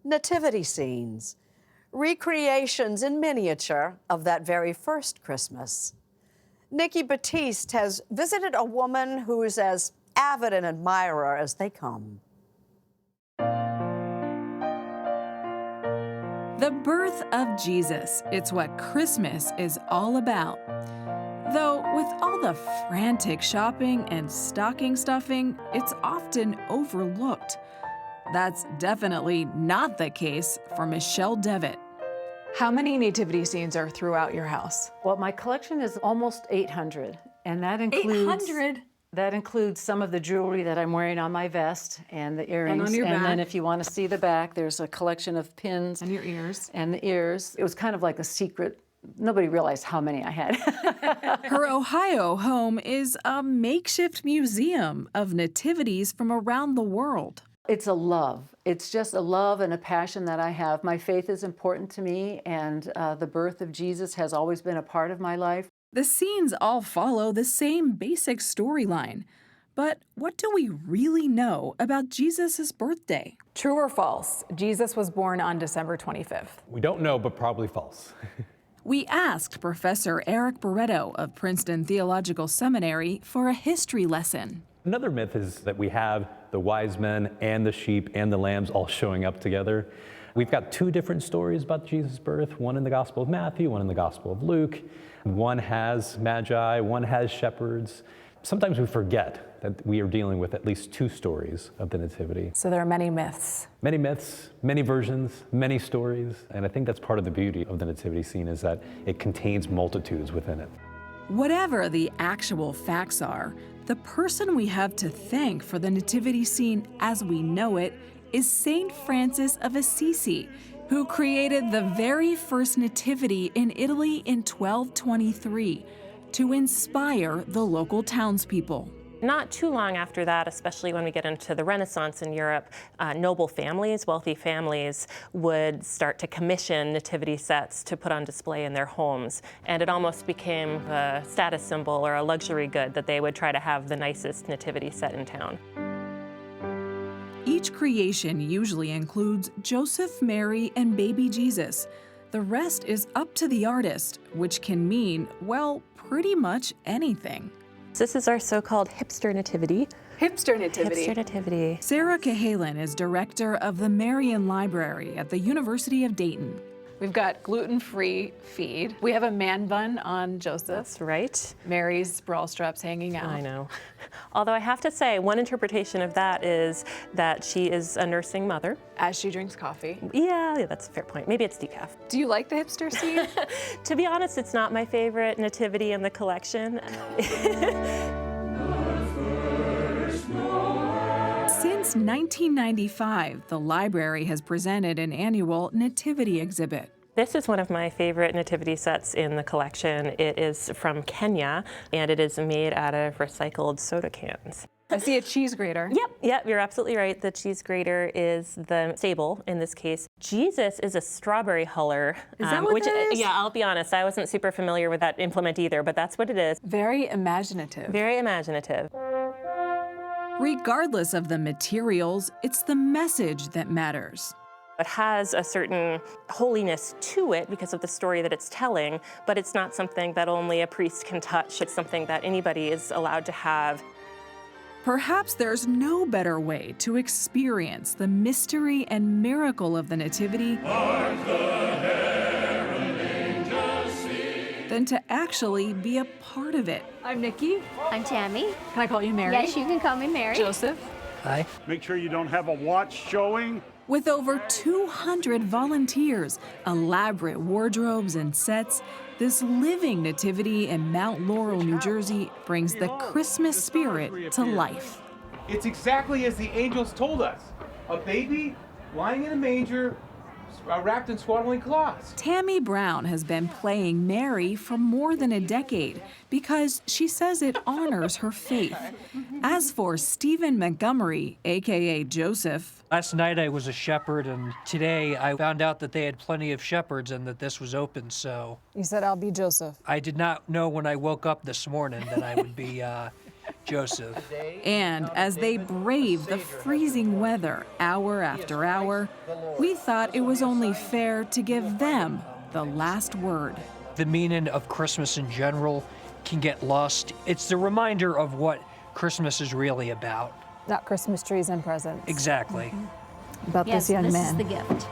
nativity scenes, recreations in miniature of that very first Christmas. Nikki Battiste has visited a woman who is as avid an admirer as they come. The birth of Jesus, it's what Christmas is all about. Though with all the frantic shopping and stocking stuffing, it's often overlooked. That's definitely not the case for Michelle Devitt. How many nativity scenes are throughout your house? Well, my collection is almost 800, and that includes 800? That includes some of the jewelry that I'm wearing on my vest and the earrings. And on your back. Then if you want to see the back, there's a collection of pins. And your ears. And the ears. It was kind of like a secret. Nobody realized how many I had. Her Ohio home is a makeshift museum of nativities from around the world. It's a love. It's just a love and a passion that I have. My faith is important to me, and the birth of Jesus has always been a part of my life. The scenes all follow the same basic storyline. But what do we really know about Jesus' birthday? True or false? Jesus was born on December 25th. We don't know, but probably false. We asked Professor Eric Barreto of Princeton Theological Seminary for a history lesson. Another myth is that we have the wise men and the sheep and the lambs all showing up together. We've got two different stories about Jesus' birth, one in the Gospel of Matthew, one in the Gospel of Luke. One has magi, one has shepherds. Sometimes we forget that we are dealing with at least two stories of the Nativity. So there are many myths. Many myths, many versions, many stories, and I think that's part of the beauty of the Nativity scene is that it contains multitudes within it. Whatever the actual facts are, the person we have to thank for the Nativity scene as we know it is Saint Francis of Assisi, who created the very first nativity in Italy in 1223 to inspire the local townspeople. Not too long after that, especially when we get into the Renaissance in Europe, noble families, wealthy families, would start to commission nativity sets to put on display in their homes. And it almost became a status symbol or a luxury good that they would try to have the nicest nativity set in town. Each creation usually includes Joseph, Mary, and baby Jesus. The rest is up to the artist, which can mean, well, pretty much anything. This is our so-called hipster nativity. Hipster nativity. Hipster nativity. Sarah Cahalan is director of the Marian Library at the University of Dayton. We've got gluten-free feed. We have a man bun on Joseph. That's right. Mary's bra straps hanging out. I know. Although I have to say, one interpretation of that is that she is a nursing mother. As she drinks coffee. Yeah, that's a fair point. Maybe it's decaf. Do you like the hipster scene? To be honest, it's not my favorite nativity in the collection. Since 1995, the library has presented an annual nativity exhibit. This is one of my favorite nativity sets in the collection. It is from Kenya, and it is made out of recycled soda cans. I see a cheese grater. Yep, you're absolutely right. The cheese grater is the stable in this case. Jesus is a strawberry huller. Is that what that is? Yeah, I'll be honest, I wasn't super familiar with that implement either, but that's what it is. Very imaginative. Very imaginative. Regardless of the materials, it's the message that matters. It has a certain holiness to it because of the story that it's telling, but it's not something that only a priest can touch. It's something that anybody is allowed to have. Perhaps there's no better way to experience the mystery and miracle of the Nativity than to actually be a part of it. I'm Nikki. I'm Tammy. Can I call you Mary? Yes, you can call me Mary. Joseph. Hi. Make sure you don't have a watch showing. With over 200 volunteers, elaborate wardrobes and sets, this living nativity in Mount Laurel, New Jersey brings the Christmas spirit to life. It's exactly as the angels told us. A baby lying in a manger, wrapped in swaddling cloths. Tammy Brown has been playing Mary for more than a decade because she says it honors her faith. As for Stephen Montgomery, aka Joseph, last night I was a shepherd, and today I found out that they had plenty of shepherds and that this was open, so... You said I'll be Joseph. I did not know when I woke up this morning that I would be Joseph. And as they braved the freezing weather hour after hour, we thought it was only fair to give them the last word. The meaning of Christmas in general can get lost. It's the reminder of what Christmas is really about. Not Christmas trees and presents. Exactly. About Yes, this young this man. is the gift.